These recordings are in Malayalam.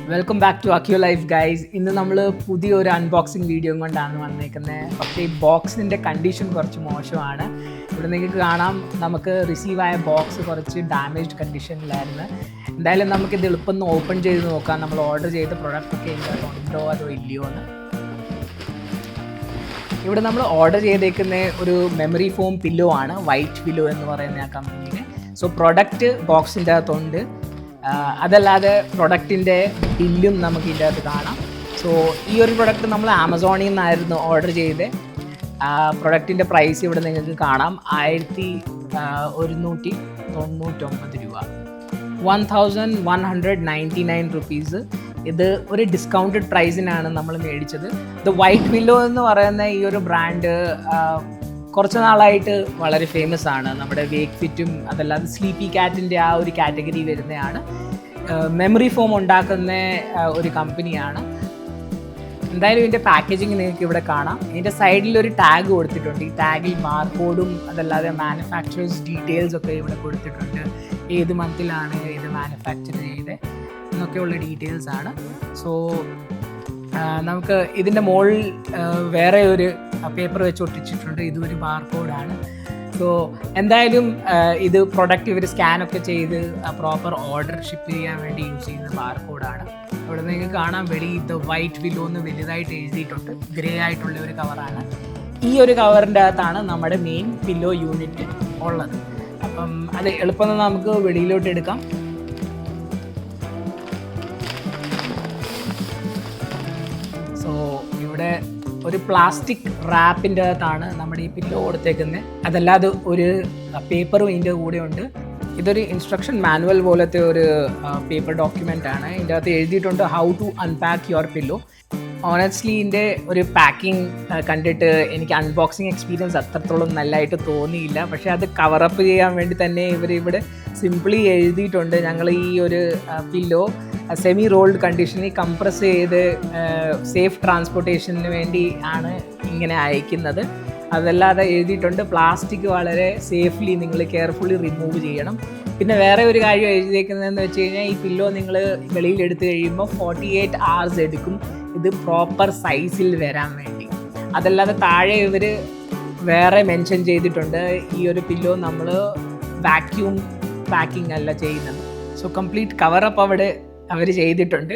Welcome back to accu life guys. ഇന്ന് നമ്മൾ പുതിയൊരു അൺബോക്സിങ് വീഡിയോ കൊണ്ടാണ് വന്നേക്കുന്നത്. പക്ഷേ ഈ ബോക്സിൻ്റെ കണ്ടീഷൻ കുറച്ച് മോശമാണ്. ഇവിടെ നിങ്ങൾക്ക് കാണാം, നമുക്ക് റിസീവായ ബോക്സ് കുറച്ച് ഡാമേജ്ഡ് കണ്ടീഷനിലായിരുന്നു. എന്തായാലും നമുക്കിത് എളുപ്പം ഓപ്പൺ ചെയ്ത് നോക്കാം, നമ്മൾ ഓർഡർ ചെയ്ത പ്രൊഡക്റ്റൊക്കെ ഉണ്ടോ അതോ ഇല്ലയോ എന്ന്. ഇവിടെ നമ്മൾ ഓർഡർ ചെയ്തേക്കുന്ന ഒരു മെമ്മറി ഫോം പില്ലോ ആണ്, വൈറ്റ് പില്ലോ എന്ന് പറയുന്ന ആ കമ്പനിയുടെ. സോ പ്രൊഡക്റ്റ് ബോക്സിൻ്റെ അകത്തുണ്ട്. അതല്ലാതെ പ്രൊഡക്റ്റിൻ്റെ ബില്ലും നമുക്ക് ഇതിൻ്റെ അകത്ത് കാണാം. സോ ഈ ഒരു പ്രൊഡക്റ്റ് നമ്മൾ ആമസോണിൽ നിന്നായിരുന്നു ഓർഡർ ചെയ്ത്. പ്രൊഡക്റ്റിൻ്റെ പ്രൈസ് ഇവിടെ നിങ്ങൾക്ക് കാണാം, 1199 രൂപ, 1199 റുപ്പീസ്. ഇത് ഒരു ഡിസ്കൗണ്ടഡ് പ്രൈസിനാണ് നമ്മൾ മേടിച്ചത്. ഇത് വൈറ്റ് പില്ലോ എന്ന് പറയുന്ന ഈ ഒരു ബ്രാൻഡ് കുറച്ച് നാളായിട്ട് വളരെ ഫേമസ് ആണ്. നമ്മുടെ വേക്ക് ഫിറ്റും അതല്ലാതെ സ്ലീപ്പി കാറ്റിൻ്റെ ആ ഒരു കാറ്റഗറി വരുന്നതാണ്. മെമ്മറി ഫോം ഉണ്ടാക്കുന്ന ഒരു കമ്പനിയാണ്. എന്തായാലും ഇതിൻ്റെ പാക്കേജിങ് നിങ്ങൾക്ക് ഇവിടെ കാണാം. ഇതിൻ്റെ സൈഡിൽ ഒരു ടാഗ് കൊടുത്തിട്ടുണ്ട്. ഈ ടാഗിൽ ബാർകോഡും അതല്ലാതെ മാനുഫാക്ചറേഴ്സ് ഡീറ്റെയിൽസ് ഒക്കെ ഇവിടെ കൊടുത്തിട്ടുണ്ട്. ഏത് മന്തിലാണ് ഇത് മാനുഫാക്ചർ ചെയ്തത് എന്നൊക്കെയുള്ള ഡീറ്റെയിൽസ് ആണ്. സോ നമുക്ക് ഇതിൻ്റെ മുകളിൽ വേറെ ഒരു പേപ്പർ വെച്ച് ഒട്ടിച്ചിട്ടുണ്ട്. ഇതൊരു ബാർകോഡാണ്. സോ എന്തായാലും ഇത് പ്രൊഡക്റ്റ് ഇവർ സ്കാനൊക്കെ ചെയ്ത് പ്രോപ്പർ ഓർഡർ ഷിപ്പ് ചെയ്യാൻ വേണ്ടി യൂസ് ചെയ്യുന്ന ബാർകോഡാണ്. ഇവിടെ നിങ്ങൾക്ക് കാണാം, വെളിയിൽ ദ വൈറ്റ് പില്ലോ എന്ന് വലുതായിട്ട് എഴുതിയിട്ടുണ്ട്. ഗ്രേ ആയിട്ടുള്ള ഒരു കവറാണ്. ഈ ഒരു കവറിൻ്റെ അകത്താണ് നമ്മുടെ മെയിൻ പില്ലോ യൂണിറ്റ് ഉള്ളത്. അപ്പം അത് എളുപ്പം നമുക്ക് വെളിയിലോട്ട് എടുക്കാം. സോ ഇവിടെ ഒരു പ്ലാസ്റ്റിക് റാപ്പിൻ്റെ അകത്താണ് നമ്മുടെ ഈ പില്ലോ കൊടുത്തേക്കുന്നത്. അതല്ലാതെ ഒരു പേപ്പറും ഇതിൻ്റെ കൂടെ ഉണ്ട്. ഇതൊരു ഇൻസ്ട്രക്ഷൻ മാനുവൽ പോലത്തെ ഒരു പേപ്പർ ഡോക്യുമെൻ്റ് ആണ്. ഇതിൻ്റെ അകത്ത് എഴുതിയിട്ടുണ്ട് how to unpack your pillow. Honestly ഇതിൻ്റെ ഒരു പാക്കിംഗ് കണ്ടിട്ട് എനിക്ക് അൺബോക്സിങ് എക്സ്പീരിയൻസ് അത്രത്തോളം നല്ലതായിട്ട് തോന്നിയില്ല. പക്ഷേ അത് കവറപ്പ് ചെയ്യാൻ വേണ്ടി തന്നെ ഇവരിവിടെ സിംപ്ലി എഴുതിയിട്ടുണ്ട്, ഞങ്ങൾ ഈ ഒരു പില്ലോ സെമി റോൾഡ് കണ്ടീഷനിൽ കംപ്രസ് ചെയ്ത് സേഫ് ട്രാൻസ്പോർട്ടേഷന് വേണ്ടി ആണ് ഇങ്ങനെ അയക്കുന്നത്. അതല്ലാതെ എഴുതിയിട്ടുണ്ട് പ്ലാസ്റ്റിക് വളരെ സേഫ്ലി നിങ്ങൾ കെയർഫുള്ളി റിമൂവ് ചെയ്യണം. പിന്നെ വേറെ ഒരു കാര്യം എഴുതിയേക്കുന്നതെന്ന് വെച്ച് കഴിഞ്ഞാൽ, ഈ പില്ലോ നിങ്ങൾ വെളിയിൽ എടുത്തു കഴിയുമ്പോൾ 48 hours എടുക്കും ഇത് പ്രോപ്പർ സൈസിൽ വരാൻ വേണ്ടി. അതല്ലാതെ താഴെ ഇവർ വേറെ മെൻഷൻ ചെയ്തിട്ടുണ്ട്, ഈ ഒരു പില്ലോ നമ്മൾ വാക്യൂം പാക്കിംഗ് അല്ല ചെയ്യുന്നത്. സോ കംപ്ലീറ്റ് കവറപ്പ് അവിടെ അവർ ചെയ്തിട്ടുണ്ട്.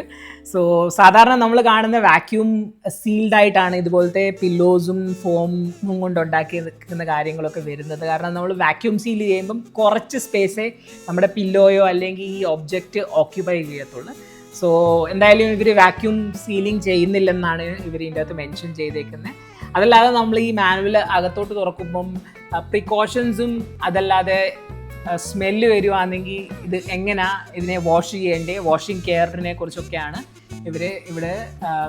സോ സാധാരണ നമ്മൾ കാണുന്ന വാക്യൂം സീൽഡായിട്ടാണ് ഇതുപോലത്തെ പില്ലോസും ഫോമും കൊണ്ട് ഉണ്ടാക്കിയിരിക്കുന്ന കാര്യങ്ങളൊക്കെ വരുന്നത്. കാരണം നമ്മൾ വാക്യൂം സീൽ ചെയ്യുമ്പം കുറച്ച് സ്പേസേ നമ്മുടെ പില്ലോയോ അല്ലെങ്കിൽ ഈ ഒബ്ജക്റ്റ് ഓക്യുപ്പൈ ചെയ്യത്തുള്ളൂ. സോ എന്തായാലും ഇവർ വാക്യൂം സീലിംഗ് ചെയ്യുന്നില്ലെന്നാണ് ഇവർ ഇതിൻ്റെ അകത്ത് മെൻഷൻ ചെയ്തേക്കുന്നത്. അതല്ലാതെ നമ്മൾ ഈ മാനുവൽ അകത്തോട്ട് തുറക്കുമ്പം പ്രിക്കോഷൻസും അതല്ലാതെ സ്മെല്ല് വരുവാണെങ്കിൽ ഇത് എങ്ങനെയാണ് ഇതിനെ വാഷ് ചെയ്യേണ്ടത്, വാഷിംഗ് കെയറിനെ കുറിച്ചൊക്കെയാണ് ഇവർ ഇവിടെ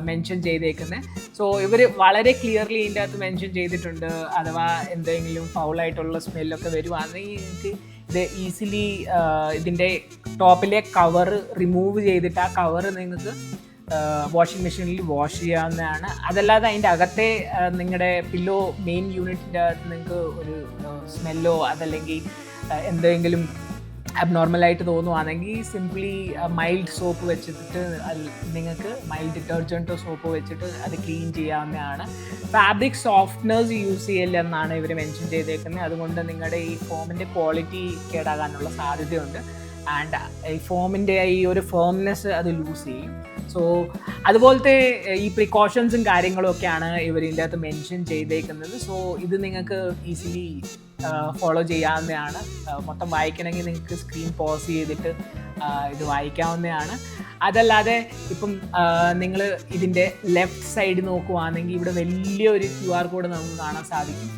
മെൻഷൻ ചെയ്തേക്കുന്നത്. സോ ഇവർ വളരെ ക്ലിയർലി ഇതിൻ്റെ അകത്ത് മെൻഷൻ ചെയ്തിട്ടുണ്ട്, അഥവാ എന്തെങ്കിലും ഫൗളായിട്ടുള്ള സ്മെല്ലൊക്കെ വരുവാണെങ്കിൽ നിങ്ങൾക്ക് ഇത് ഈസിലി ഇതിൻ്റെ ടോപ്പിലെ കവർ റിമൂവ് ചെയ്തിട്ട് ആ കവർ നിങ്ങൾക്ക് വാഷിംഗ് മെഷീനിൽ വാഷ് ചെയ്യാവുന്നതാണ്. അതല്ലാതെ അതിൻ്റെ അകത്തെ നിങ്ങളുടെ പില്ലോ മെയിൻ യൂണിറ്റിൻ്റെ അകത്ത് നിങ്ങൾക്ക് ഒരു സ്മെല്ലോ അതല്ലെങ്കിൽ എന്തെങ്കിലും അബ്നോർമലായിട്ട് തോന്നുവാണെങ്കിൽ സിംപ്ലി മൈൽഡ് സോപ്പ് വെച്ചിട്ട് നിങ്ങൾക്ക് മൈൽഡ് ഡിറ്റർജൻറ്റോ സോപ്പ് വെച്ചിട്ട് അത് ക്ലീൻ ചെയ്യാവുന്നതാണ്. ഫാബ്രിക് സോഫ്റ്റ്നേഴ്സ് യൂസ് ചെയ്യില്ലെന്നാണ് ഇവർ മെൻഷൻ ചെയ്തേക്കുന്നത്. അതുകൊണ്ട് നിങ്ങളുടെ ഈ ഫോമിൻ്റെ ക്വാളിറ്റി കേടാകാനുള്ള സാധ്യതയുണ്ട്. ആൻഡ് ഈ ഫോമിൻ്റെ ഈ ഒരു ഫേംനെസ് അത് ലൂസ് ചെയ്യും. സോ അതുപോലത്തെ ഈ പ്രിക്കോഷൻസും കാര്യങ്ങളും ഒക്കെയാണ് ഇവർ ഇതിൻ്റെ അകത്ത് മെൻഷൻ ചെയ്തേക്കുന്നത്. സോ ഇത് നിങ്ങൾക്ക് ഈസിലി ഫോളോ ചെയ്യാവുന്നതാണ്. മൊത്തം വായിക്കണമെങ്കിൽ നിങ്ങൾക്ക് സ്ക്രീൻ പോസ് ചെയ്തിട്ട് ഇത് വായിക്കാവുന്നതാണ്. അതല്ലാതെ ഇപ്പം നിങ്ങൾ ഇതിൻ്റെ ലെഫ്റ്റ് സൈഡ് നോക്കുവാണെങ്കിൽ ഇവിടെ വലിയൊരു QR കോഡ് നമുക്ക് കാണാൻ സാധിക്കും.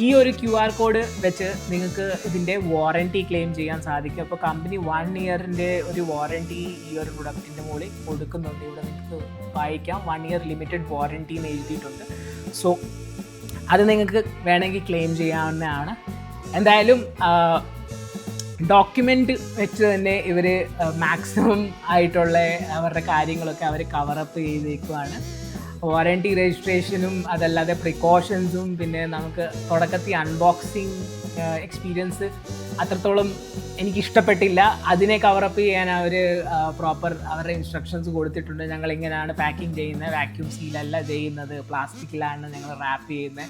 ഈ ഒരു QR കോഡ് വെച്ച് നിങ്ങൾക്ക് ഇതിൻ്റെ വാറൻറ്റി ക്ലെയിം ചെയ്യാൻ സാധിക്കും. അപ്പോൾ കമ്പനി 1 ഇയറിൻ്റെ ഒരു വാറൻറ്റി ഈ ഒരു പ്രൊഡക്റ്റിൻ്റെ മുകളിൽ കൊടുക്കുന്നുണ്ട്. ഇവിടെ നിങ്ങൾക്ക് വായിക്കാം, 1 ഇയർ ലിമിറ്റഡ് വാറൻറ്റി എന്ന് എഴുതിയിട്ടുണ്ട്. സോ അത് നിങ്ങൾക്ക് വേണമെങ്കിൽ ക്ലെയിം ചെയ്യാവുന്നതാണ്. എന്തായാലും ഡോക്യുമെൻ്റ് വെച്ച് തന്നെ ഇവർ മാക്സിമം ആയിട്ടുള്ള അവരുടെ കാര്യങ്ങളൊക്കെ അവർ കവറപ്പ് ചെയ്തേക്കുവാണ്. വാറൻറ്റി രജിസ്ട്രേഷനും അതല്ലാതെ പ്രിക്കോഷൻസും പിന്നെ നമുക്ക് തുടക്കത്തിൽ അൺബോക്സിങ് എക്സ്പീരിയൻസ് അത്രത്തോളം എനിക്ക് ഇഷ്ടപ്പെട്ടില്ല. അതിനെ കവറപ്പ് ചെയ്യാൻ അവർ പ്രോപ്പർ അവരുടെ ഇൻസ്ട്രക്ഷൻസ് കൊടുത്തിട്ടുണ്ട്. ഞങ്ങൾ ഇങ്ങനെയാണ് പാക്കിംഗ് ചെയ്യുന്നത്, വാക്യൂം സീലല്ല ചെയ്യുന്നത്, പ്ലാസ്റ്റിക്കിലാണ് ഞങ്ങൾ റാപ്പ് ചെയ്യുന്നത്.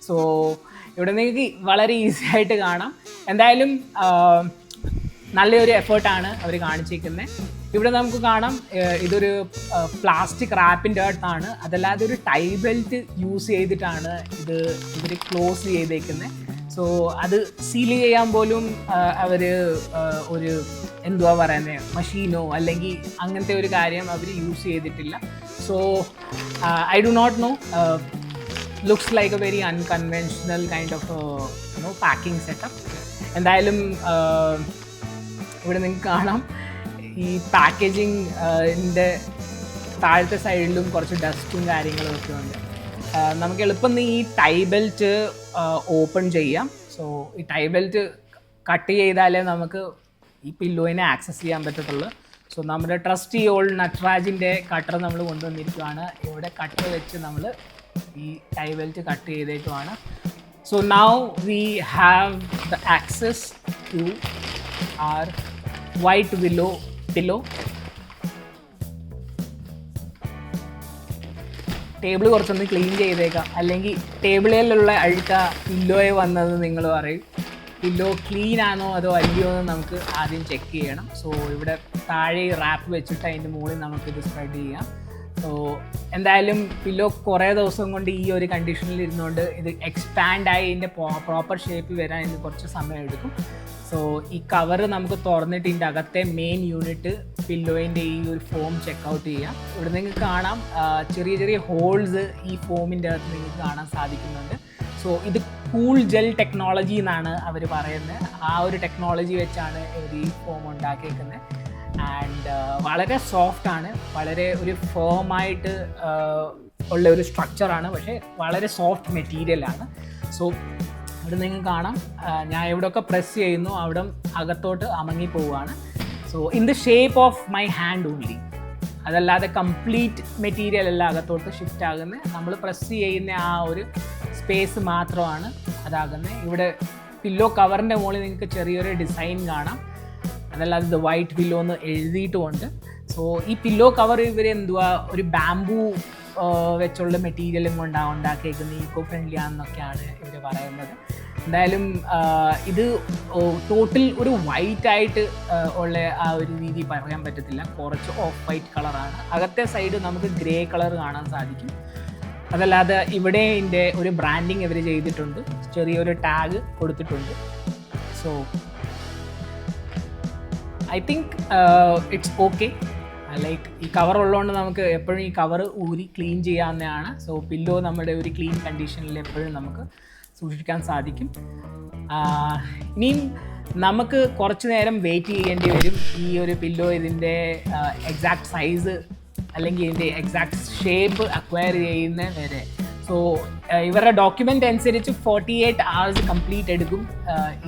സോ ഇവിടെ നിങ്ങൾക്ക് വളരെ ഈസി ആയിട്ട് കാണാം. എന്തായാലും നല്ലൊരു എഫേർട്ടാണ് അവർ കാണിച്ചിരിക്കുന്നത്. ഇവിടെ നമുക്ക് കാണാം ഇതൊരു പ്ലാസ്റ്റിക് റാപ്പിൻ്റെ അടുത്താണ്, അതല്ലാതെ ഒരു ടൈ ബെൽറ്റ് യൂസ് ചെയ്തിട്ടാണ് ഇവർ ക്ലോസ് ചെയ്തേക്കുന്നത്. സോ അത് സീൽ ചെയ്യാൻ പോലും അവർ ഒരു എന്തുവാ പറയുന്നത് മെഷീനോ അല്ലെങ്കിൽ അങ്ങനത്തെ ഒരു കാര്യം അവർ യൂസ് ചെയ്തിട്ടില്ല. So I do not know, looks like a very unconventional kind of packing setup. എന്തായാലും ഇവിടെ നിങ്ങൾക്ക് കാണാം ഈ പാക്കേജിങ്ങിൻ്റെ താഴത്തെ സൈഡിലും കുറച്ച് ഡസ്റ്റും കാര്യങ്ങളും ഒക്കെ ഉണ്ട്. നമുക്ക് എളുപ്പം ഈ ടൈ ബെൽറ്റ് ഓപ്പൺ ചെയ്യാം. സോ ഈ ടൈ ബെൽറ്റ് കട്ട് ചെയ്താലേ നമുക്ക് ഈ പില്ലോയിനെ ആക്സസ് ചെയ്യാൻ പറ്റത്തുള്ളൂ. സോ നമ്മുടെ ട്രസ്റ്റി ഓൾഡ് നട്രാജിൻ്റെ കട്ടർ നമ്മൾ കൊണ്ടുവന്നിരിക്കുകയാണ്. ഇവിടെ കട്ടർ വെച്ച് നമ്മൾ ഈ ടൈ ബെൽറ്റ് കട്ട് ചെയ്തേക്കുവാണ്. So now we have the access to our white pillow. Table കുറച്ചൊന്ന് ക്ലീൻ ചെയ്തേക്കാം, അല്ലെങ്കിൽ ടേബിളിലുള്ള അഴുക്ക പില്ലോയെ വന്നത് നിങ്ങൾ പറയും. പില്ലോ ക്ലീൻ ആണോ അതോ അല്ലയോ എന്ന് നമുക്ക് ആദ്യം ചെക്ക് ചെയ്യണം. സോ ഇവിടെ താഴെ റാപ്പ് വെച്ചിട്ട് അതിൻ്റെ മുകളിൽ നമുക്കിത് സ്പ്രെഡ് ചെയ്യാം. സോ എന്തായാലും പില്ലോ കുറേ ദിവസം കൊണ്ട് ഈ ഒരു കണ്ടീഷനിൽ ഇരുന്നുകൊണ്ട് ഇത് എക്സ്പാൻഡായി ഇതിൻ്റെ പ്രോപ്പർ ഷേപ്പ് വരാൻ ഇതിന് കുറച്ച് സമയം എടുക്കും. സോ ഈ കവറ് നമുക്ക് തുറന്നിട്ട് ഇതിൻ്റെ അകത്തെ മെയിൻ യൂണിറ്റ് പില്ലോയിൻ്റെ ഈ ഒരു ഫോം ചെക്കൗട്ട് ചെയ്യാം. ഇവിടെ നിങ്ങൾക്ക് കാണാം ചെറിയ ചെറിയ ഹോൾസ് ഈ ഫോമിൻ്റെ അകത്ത് നിങ്ങൾക്ക് കാണാൻ സാധിക്കുന്നുണ്ട്. സോ ഇത് കൂൾ ജെൽ ടെക്നോളജി എന്നാണ് അവർ പറയുന്നത്. ആ ഒരു ടെക്നോളജി വെച്ചാണ് ഇവർ ഈ ഫോം ഉണ്ടാക്കിയേക്കുന്നത്. ആൻഡ് വളരെ സോഫ്റ്റാണ്, വളരെ ഒരു ഫേമായിട്ട് ഉള്ള ഒരു സ്ട്രക്ചറാണ്, പക്ഷേ വളരെ സോഫ്റ്റ് മെറ്റീരിയലാണ്. സോ ഇവിടെ നിങ്ങൾക്ക് കാണാം ഞാൻ എവിടെയൊക്കെ പ്രസ് ചെയ്യുന്നു അവിടെ അകത്തോട്ട് അമങ്ങി പോവുകയാണ്. So in the shape of my hand only, അതല്ലാതെ കംപ്ലീറ്റ് മെറ്റീരിയൽ അല്ല അകത്തോട്ട് ഷിഫ്റ്റ് ആകുന്നത്. നമ്മൾ പ്രസ് ചെയ്യുന്ന ആ ഒരു സ്പേസ് മാത്രമാണ് അതാകുന്നത്. ഇവിടെ പില്ലോ കവറിൻ്റെ മുകളിൽ നിങ്ങൾക്ക് ചെറിയൊരു ഡിസൈൻ കാണാം, അതല്ലാതെ ഇത് വൈറ്റ് പില്ലോ എന്ന് എഴുതിയിട്ടുമുണ്ട്. സോ ഈ പില്ലോ കവർ ഇവർ എന്തുവാ ഒരു ബാംബൂ വെച്ചുള്ള മെറ്റീരിയലും കൊണ്ടാണ് ഉണ്ടാക്കിയേക്കുന്നത്, ഈക്കോ ഫ്രണ്ട്ലി ആണെന്നൊക്കെയാണ് ഇവർ പറയുന്നത്. എന്തായാലും ഇത് ടോട്ടൽ ഒരു വൈറ്റ് ആയിട്ട് ഉള്ള ആ ഒരു രീതി പറയാൻ പറ്റത്തില്ല, കുറച്ച് ഓഫ് വൈറ്റ് കളറാണ്. അകത്തെ സൈഡ് നമുക്ക് ഗ്രേ കളർ കാണാൻ സാധിക്കും. അതല്ലാതെ ഇവിടെ ഇതിൻ്റെ ഒരു ബ്രാൻഡിങ് ഇവർ ചെയ്തിട്ടുണ്ട്, ചെറിയൊരു ടാഗ് കൊടുത്തിട്ടുണ്ട്. So I think it's okay. Like ഈ കവർ ഉള്ളതുകൊണ്ട് നമുക്ക് എപ്പോഴും ഈ കവർ ഊരി ക്ലീൻ ചെയ്യാവുന്നതാണ്. സോ പില്ലോ നമ്മുടെ ഒരു ക്ലീൻ കണ്ടീഷനിൽ എപ്പോഴും നമുക്ക് സൂക്ഷിക്കാൻ സാധിക്കും. ഇനിയും നമുക്ക് കുറച്ച് നേരം വെയിറ്റ് ചെയ്യേണ്ടി വരും ഈ ഒരു പില്ലോ ഇതിൻ്റെ എക്സാക്ട് സൈസ് അല്ലെങ്കിൽ ഇതിൻ്റെ എക്സാക്ട് ഷേപ്പ് അക്വയർ ചെയ്യുന്ന വരെ. സോ ഇവരുടെ ഡോക്യുമെൻ്റ് അനുസരിച്ച് 48 hours കംപ്ലീറ്റ് എടുക്കും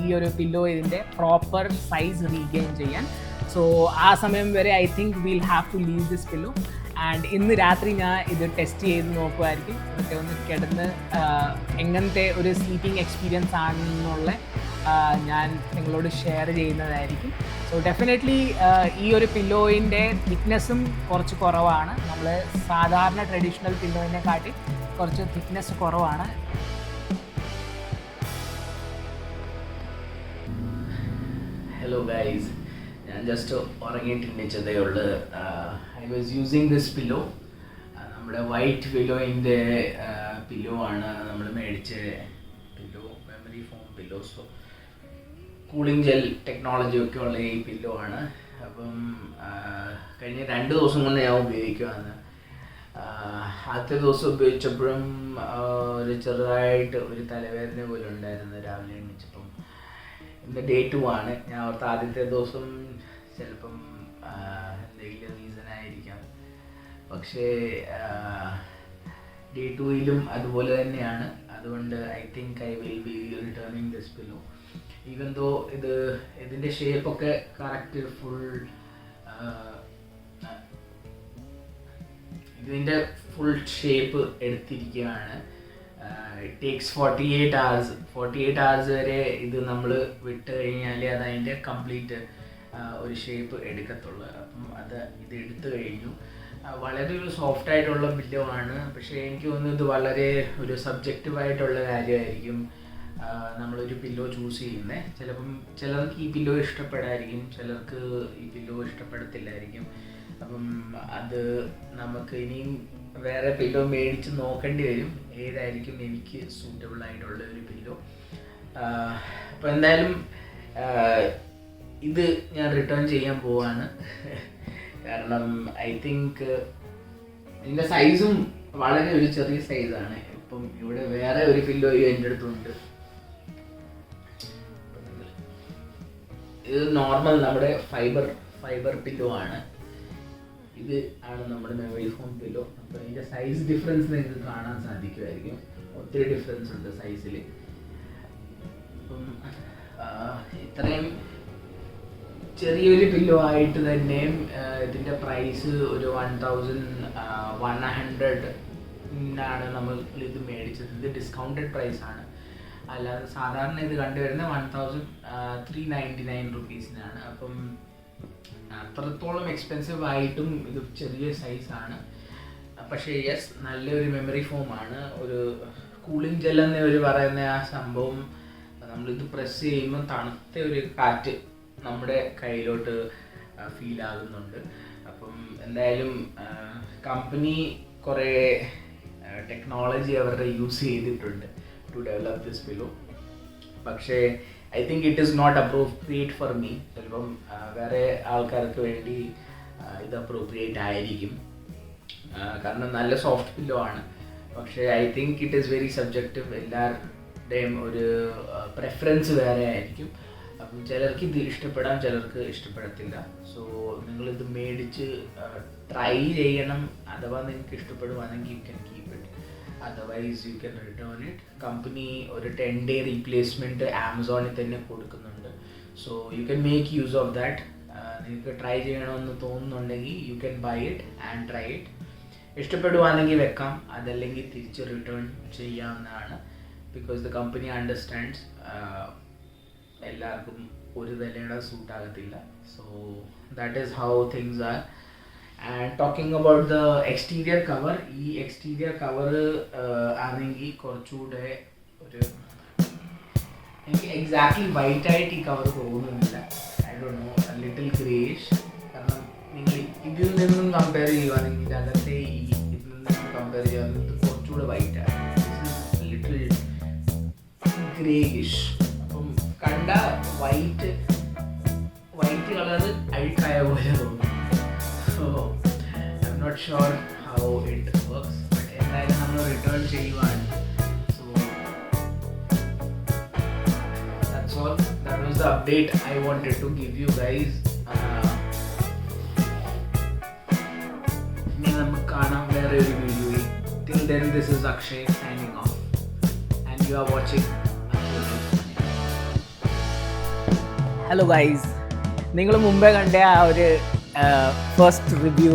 ഈ ഒരു പില്ലോ ഇതിൻ്റെ പ്രോപ്പർ സൈസ് റീഗെയിൻ ചെയ്യാൻ. സോ ആ സമയം വരെ I think will have to leave this pillow. And ഇന്ന് രാത്രി ഞാൻ ഇത് ടെസ്റ്റ് ചെയ്ത് നോക്കുമായിരിക്കും, മറ്റേ ഒന്ന് കിടന്ന് എങ്ങനത്തെ ഒരു സ്ലീപ്പിംഗ് എക്സ്പീരിയൻസ് ആണെന്നുള്ള ഞാൻ നിങ്ങളോട് ഷെയർ ചെയ്യുന്നതായിരിക്കും. സോ ഡെഫിനറ്റ്ലി ഈ ഒരു പില്ലോയിൻ്റെ തിക്നെസ്സും കുറച്ച് കുറവാണ്, നമ്മൾ സാധാരണ ട്രഡീഷണൽ പില്ലോയിനെ കാട്ടി കുറച്ച് തിക്നെസ് കുറവാണ്. ഹലോ ഗൈസ്, ഞാൻ ജസ്റ്റ് ഉറങ്ങിയിട്ട് എണീച്ചതേ ഉള്ളൂ. I was using this pillow. നമ്മുടെ വൈറ്റ് പില്ലോയിൻ്റെ പില്ലോ ആണ് നമ്മൾ മേടിച്ച pillow, memory foam pillow. So cooling gel technology ഒക്കെ ഉള്ള ഈ പില്ലോ ആണ്. അപ്പം കഴിഞ്ഞ 2 ദിവസം കൊണ്ട് ഞാൻ ഉപയോഗിക്കുകയാണ്. ആദ്യത്തെ ദിവസം ഉപയോഗിച്ചപ്പോഴും ഒരു ചെറുതായിട്ട് ഒരു തലവേദന പോലെ ഉണ്ടായിരുന്നു രാവിലെ എണീച്ചപ്പം. ഇന്ന് Day 2 ആണ്. ഞാൻ ഓർത്ത ആദ്യത്തെ ദിവസം ചിലപ്പം എന്തെങ്കിലും റീസണായിരിക്കാം, പക്ഷേ Day 2 അതുപോലെ തന്നെയാണ്. അതുകൊണ്ട് I think I will be returning this pillow. Even though ഇതിൻ്റെ ഷേപ്പൊക്കെ കറക്റ്റ് ഫുൾ ഇതിൻ്റെ ഫുൾ ഷേപ്പ് എടുത്തിരിക്കുകയാണ്. ഇറ്റ് ടേക്സ് 48 hours വരെ ഇത് നമ്മൾ വിട്ട് കഴിഞ്ഞാൽ അത് അതിൻ്റെ കംപ്ലീറ്റ് ഒരു ഷേപ്പ് എടുക്കത്തുള്ളൂ. അപ്പം ഇത് എടുത്തു കഴിഞ്ഞു. വളരെ ഒരു സോഫ്റ്റ് ആയിട്ടുള്ള പില്ലോ ആണ്. പക്ഷേ എനിക്ക് തോന്നുന്നു ഇത് വളരെ ഒരു സബ്ജക്റ്റീവായിട്ടുള്ള കാര്യമായിരിക്കും നമ്മളൊരു പില്ലോ ചൂസ് ചെയ്യുന്നത്. ചിലപ്പം ചിലർക്ക് ഈ പില്ലോ ഇഷ്ടപ്പെടായിരിക്കും, ചിലർക്ക് ഈ പില്ലോ ഇഷ്ടപ്പെടത്തില്ലായിരിക്കും. അപ്പം അത് നമുക്ക് ഇനിയും വേറെ പില്ലോ മേടിച്ച് നോക്കേണ്ടി വരും, ഏതായിരിക്കും എനിക്ക് സൂറ്റബിൾ ആയിട്ടുള്ള ഒരു പില്ലോ. അപ്പോൾ എന്തായാലും ഇത് ഞാൻ റിട്ടേൺ ചെയ്യാൻ പോവാണ്. കാരണം ഐ തിങ്ക് ഇതിൻ്റെ സൈസും വളരെ ഒരു ചെറിയ സൈസാണ്. ഇപ്പം ഇവിടെ വേറെ ഒരു പില്ലോയും എൻ്റെ അടുത്തുണ്ട്. ഇത് നോർമൽ നമ്മുടെ ഫൈബർ പില്ലോ ആണ്. ഇത് ആണ് നമ്മുടെ മെമ്മറി ഫോം പില്ലോ. അപ്പോൾ ഇതിൻ്റെ സൈസ് ഡിഫറൻസ് നിങ്ങൾക്ക് കാണാൻ സാധിക്കുമായിരിക്കും. ഒത്തിരി ഡിഫറൻസ് ഉണ്ട് സൈസിൽ. അപ്പം ഇത്രയും ചെറിയൊരു പില്ലോ ആയിട്ട് തന്നെ ഇതിൻ്റെ പ്രൈസ് ഒരു 1100 നമ്മൾ ഇത് മേടിച്ചത്. ഇത് ഡിസ്കൗണ്ടഡ് പ്രൈസാണ്, അല്ലാതെ സാധാരണ ഇത് കണ്ടുവരുന്നത് 1399 റുപ്പീസിനാണ്. അപ്പം അത്രത്തോളം എക്സ്പെൻസീവ് ആയിട്ടും ഇത് ചെറിയ സൈസാണ്. പക്ഷേ യെസ്, നല്ലൊരു മെമ്മറി ഫോമാണ്. ഒരു കൂളിംഗ് ജെൽ എന്ന് പറയുന്ന ആ സംഭവം നമ്മളിത് പ്രസ് ചെയ്യുമ്പോൾ തണുത്ത ഒരു കാറ്റ് നമ്മുടെ കയ്യിലോട്ട് ഫീൽ ആകുന്നുണ്ട്. അപ്പം എന്തായാലും കമ്പനി കുറേ ടെക്നോളജി അവരുടെ യൂസ് ചെയ്തിട്ടുണ്ട് ടു ഡെവലപ്പ് ദിസ് പില്ലോ. പക്ഷേ I think it is not appropriate for me. ചിലപ്പം വേറെ ആൾക്കാർക്ക് വേണ്ടി ഇത് അപ്രോപ്രിയേറ്റ് ആയിരിക്കും, കാരണം നല്ല സോഫ്റ്റ് പില്ലോ ആണ്. പക്ഷേ I think it is very subjective. എല്ലാവരുടെയും ഒരു പ്രെഫറൻസ് വേറെ ആയിരിക്കും. അപ്പം ചിലർക്ക് ഇത് ഇഷ്ടപ്പെടാം, ചിലർക്ക് ഇഷ്ടപ്പെടത്തില്ല. സോ നിങ്ങളിത് മേടിച്ച് ട്രൈ ചെയ്യണം. അഥവാ നിങ്ങൾക്ക് ഇഷ്ടപ്പെടുവാണെങ്കിൽ you can keep it, otherwise you can return it. Company ഒരു 10 day റീപ്ലേസ്മെൻറ്റ് ആമസോണിൽ തന്നെ കൊടുക്കുന്നുണ്ട്. So you can make use of that. നിങ്ങൾക്ക് ട്രൈ ചെയ്യണമെന്ന് തോന്നുന്നുണ്ടെങ്കിൽ you can buy it and try it. ഇഷ്ടപ്പെടുവാണെങ്കിൽ വെക്കാം, അതല്ലെങ്കിൽ തിരിച്ച് റിട്ടേൺ ചെയ്യാവുന്നതാണ്. ബിക്കോസ് ദ കമ്പനി അണ്ടർസ്റ്റാൻഡ്സ് എല്ലാവർക്കും ഒരു തലയുടെ സൂട്ട് ആകത്തില്ല. So that is how things are. And talking about the exterior cover, ഈ എക്സ്റ്റീരിയർ കവർ ആണെങ്കിൽ കുറച്ചുകൂടെ ഒരു എനിക്ക് എക്സാക്ട്ലി വൈറ്റ് ആയിട്ട് ഈ കവർ തോന്നുന്നില്ല. I don't know, little greyish. കാരണം നിങ്ങൾ ഇതിൽ നിന്നും കമ്പയർ ചെയ്യുവാണെങ്കിൽ ഇതിനകത്തെ ഇതിൽ നിന്നും കമ്പയർ ചെയ്യുകയാണെങ്കിൽ ഇത് കുറച്ചുകൂടെ വൈറ്റാണ്. Little greyish. കണ്ട വൈറ്റ് കളറ് അഴുക്കായ പോലെ തോന്നും. So I am not sure how it works. But എന്തായാലും നമ്മൾ റിട്ടേൺ ചെയ്യുവാണ്. So that's all. That was the update I wanted to give you guys. ഇനി നമുക്ക് കാണാം വേറെ ഒരു വീഡിയോയിൽ. Till then this is Akshay signing off and you are watching. Hello guys, നിങ്ങൾ മുമ്പേ കണ്ട ആ ഒരു ഫസ്റ്റ് റിവ്യൂ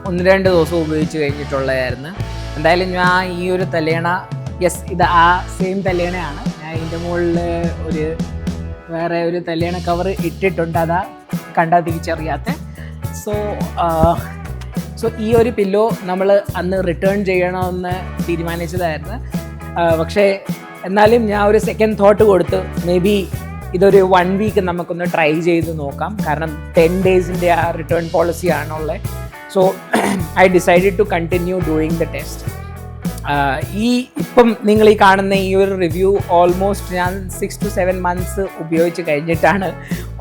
1-2 ദിവസം ഉപയോഗിച്ച് കഴിഞ്ഞിട്ടുള്ളതായിരുന്നു. എന്തായാലും ഞാൻ ഈ ഒരു തലേണ, യെസ് ഇത് ആ സെയിം തലേണയാണ്. ഞാൻ ഇതിൻ്റെ മുകളിൽ വേറെ ഒരു തലേണ കവർ ഇട്ടിട്ടുണ്ട്, അതാ കണ്ടാൽ തിരിച്ചറിയാത്ത. സോ ഈ ഒരു പില്ലോ നമ്മൾ അന്ന് റിട്ടേൺ ചെയ്യണമെന്ന് തീരുമാനിച്ചതായിരുന്നു. പക്ഷേ എന്നാലും ഞാൻ ഒരു സെക്കൻഡ് തോട്ട് കൊടുത്ത് മേ ബി ഇതൊരു 1 week നമുക്കൊന്ന് ട്രൈ ചെയ്ത് നോക്കാം. കാരണം 10 days ആ റിട്ടേൺ പോളിസി ആണുള്ളത്. So I decided to continue doing the test. ഇപ്പം നിങ്ങൾ ഈ കാണുന്ന ഈ ഒരു റിവ്യൂ ഓൾമോസ്റ്റ് ഞാൻ 6 to 7 months ഉപയോഗിച്ച് കഴിഞ്ഞിട്ടാണ്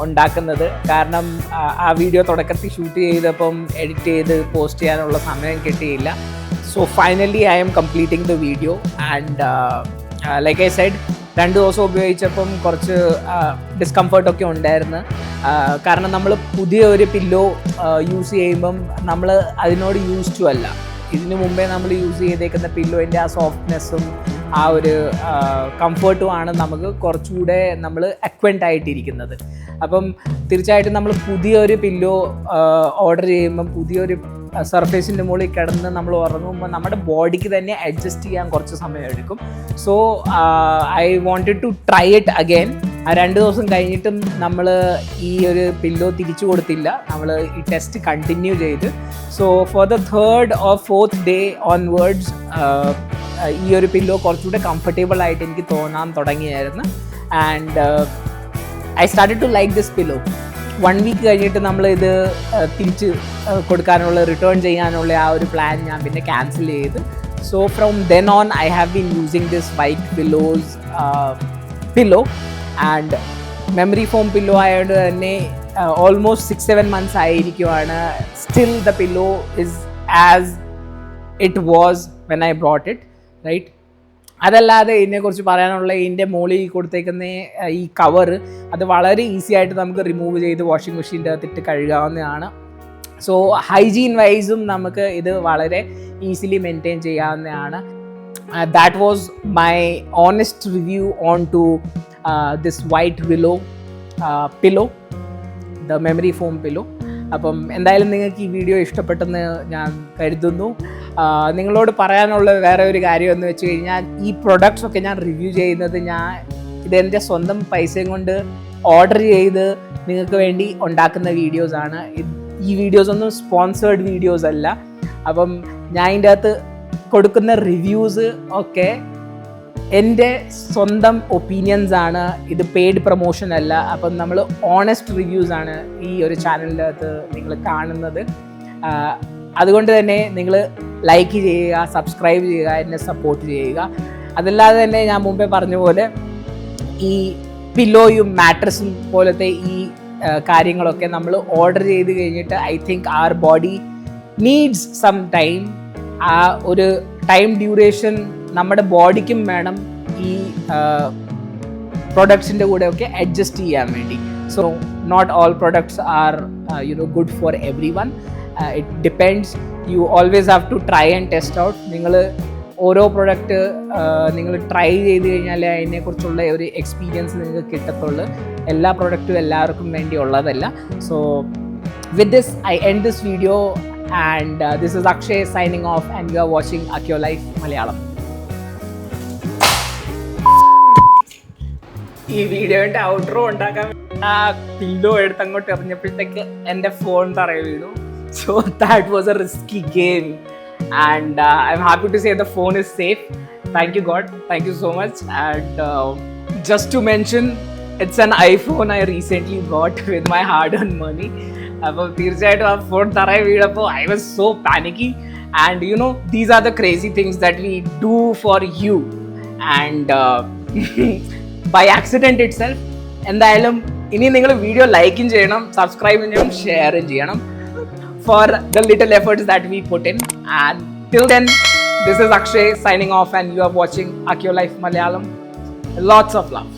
ഉണ്ടാക്കുന്നത്. കാരണം ആ വീഡിയോ തുടക്കത്തിൽ ഷൂട്ട് ചെയ്തപ്പം എഡിറ്റ് ചെയ്ത് പോസ്റ്റ് ചെയ്യാനുള്ള സമയം കിട്ടിയില്ല. So finally I am completing the video. And like I said, 2 ദിവസം ഉപയോഗിച്ചപ്പം കുറച്ച് ഡിസ്കംഫർട്ടൊക്കെ ഉണ്ടായിരുന്നു. കാരണം നമ്മൾ പുതിയ ഒരു പില്ലോ യൂസ് ചെയ്യുമ്പം നമ്മൾ അതിനോട് യൂസ് ടു അല്ല. ഇതിനു മുമ്പേ നമ്മൾ യൂസ് ചെയ്തേക്കുന്ന പില്ലോൻ്റെ ആ സോഫ്റ്റ്നെസ്സും ആ ഒരു കംഫർട്ടും ആണ് നമുക്ക് കുറച്ചുകൂടെ നമ്മൾ അക്വൻറ്റ് ആയിട്ടിരിക്കുന്നത്. അപ്പം തീർച്ചയായിട്ടും നമ്മൾ പുതിയൊരു പില്ലോ ഓർഡർ ചെയ്യുമ്പം പുതിയൊരു സർഫേസിൻ്റെ മുകളിൽ കിടന്ന് നമ്മൾ ഉറങ്ങുമ്പോൾ നമ്മുടെ ബോഡിക്ക് തന്നെ അഡ്ജസ്റ്റ് ചെയ്യാൻ കുറച്ച് സമയം എടുക്കും. So I wanted to try it again. ആ 2 ദിവസം കഴിഞ്ഞിട്ടും നമ്മൾ ഈ ഒരു പില്ലോ തിരിച്ചു കൊടുത്തില്ല, നമ്മൾ ഈ ടെസ്റ്റ് കണ്ടിന്യൂ ചെയ്ത്. So for the 3rd or 4th day onwards ഈ ഒരു പില്ലോ കുറച്ചുകൂടെ കംഫർട്ടബിൾ ആയിട്ട് എനിക്ക് തോന്നാൻ തുടങ്ങിയായിരുന്നു. And I started to like this pillow. 1 week കഴിഞ്ഞിട്ട് നമ്മൾ ഇത് തിരിച്ച് കൊടുക്കാനുള്ള റിട്ടേൺ ചെയ്യാനുള്ള ആ ഒരു പ്ലാൻ ഞാൻ പിന്നെ ക്യാൻസൽ ചെയ്ത്. So from then on I have been using this white pillow and memory foam pillow ആയതുകൊണ്ട് തന്നെ ഓൾമോസ്റ്റ് 6-7 months ആയിരിക്കുവാണ്. Still the pillow is as it was when I brought it, right? അതല്ലാതെ ഇതിനെക്കുറിച്ച് പറയാനുള്ള ഇതിൻ്റെ മുകളിൽ കൊടുത്തേക്കുന്ന ഈ കവർ അത് വളരെ ഈസി ആയിട്ട് നമുക്ക് റിമൂവ് ചെയ്ത് വാഷിംഗ് മെഷീൻ്റെ അകത്തിട്ട് കഴുകാവുന്നതാണ്. സോ ഹൈജീൻ വൈസും നമുക്ക് ഇത് വളരെ ഈസിലി മെയിൻറ്റെയിൻ ചെയ്യാവുന്നതാണ്. That was my honest review on to this white pillow, the memory foam pillow. അപ്പം എന്തായാലും നിങ്ങൾക്ക് ഈ വീഡിയോ ഇഷ്ടപ്പെട്ടെന്ന് ഞാൻ കരുതുന്നു. നിങ്ങളോട് പറയാനുള്ള വേറെ ഒരു കാര്യം എന്ന് വെച്ച് കഴിഞ്ഞാൽ ഈ പ്രൊഡക്ട്സ് ഒക്കെ ഞാൻ റിവ്യൂ ചെയ്യുന്നത് ഇതെൻ്റെ സ്വന്തം പൈസയും കൊണ്ട് ഓർഡർ ചെയ്ത് നിങ്ങൾക്ക് വേണ്ടി ഉണ്ടാക്കുന്ന വീഡിയോസാണ്. ഈ വീഡിയോസ് ഒന്നും സ്പോൺസേർഡ് വീഡിയോസ് അല്ല. അപ്പം ഞാൻ ഇതിൻ്റെ അകത്ത് കൊടുക്കുന്ന റിവ്യൂസ് ഒക്കെ എൻ്റെ സ്വന്തം ഒപ്പീനിയൻസ് ആണ്, ഇത് പെയ്ഡ് പ്രൊമോഷൻ അല്ല. അപ്പം നമ്മൾ ഓണസ്റ്റ് റിവ്യൂസ് ആണ് ഈ ഒരു ചാനലിൻ്റെ അകത്ത് നിങ്ങൾ കാണുന്നത്. അതുകൊണ്ട് തന്നെ നിങ്ങൾ ലൈക്ക് ചെയ്യുക, സബ്സ്ക്രൈബ് ചെയ്യുക, എന്നെ സപ്പോർട്ട് ചെയ്യുക. അതല്ലാതെ തന്നെ ഞാൻ മുമ്പേ പറഞ്ഞ പോലെ ഈ പില്ലോയും മാട്രസും പോലത്തെ ഈ കാര്യങ്ങളൊക്കെ നമ്മൾ ഓർഡർ ചെയ്ത് കഴിഞ്ഞിട്ട് I think our body needs some time. ആ ഒരു ടൈം ഡ്യൂറേഷൻ നമ്മുടെ ബോഡിക്കും വേണം ഈ പ്രൊഡക്ട്സിൻ്റെ കൂടെയൊക്കെ അഡ്ജസ്റ്റ് ചെയ്യാൻ വേണ്ടി. So not all products are good for everyone. It depends. You always have to try and test out. നിങ്ങൾ ഓരോ പ്രൊഡക്റ്റ് നിങ്ങൾ ട്രൈ ചെയ്ത് കഴിഞ്ഞാൽ അതിനെക്കുറിച്ചുള്ള ഒരു എക്സ്പീരിയൻസ് നിങ്ങൾക്ക് കിട്ടത്തുള്ളൂ. എല്ലാ പ്രൊഡക്റ്റും എല്ലാവർക്കും വേണ്ടി ഉള്ളതല്ല. So with this I end this video and this is Akshay signing off and you are watching Akio Life Malayalam. ഈ വീഡിയോൻ്റെ ഔട്ട്രോ ഉണ്ടാക്കാൻ ആ പില്ലോ എടുത്ത് അങ്ങോട്ട് എറിഞ്ഞപ്പോഴത്തേക്ക് എൻ്റെ ഫോൺ തറയിൽ വീണു. So that was a risky game and I am happy to say the phone is safe. Thank you God, thank you so much. And just to mention, it's an iPhone I recently got with my hard-earned money. അപ്പോൾ തീർച്ചയായിട്ടും ആ ഫോൺ തറയിൽ വീഴപ്പോൾ I was so panicky. And you know, these are the crazy things that we do for you and by accident itself. എന്തായാലും ഇനി നിങ്ങൾ വീഡിയോ ലൈക്കും ചെയ്യണം, സബ്സ്ക്രൈബും ചെയ്യണം, ഷെയറും ചെയ്യണം for the little efforts that we put in. And till then, this is Akshay signing off and you are watching Akio Life Malayalam. Lots of love.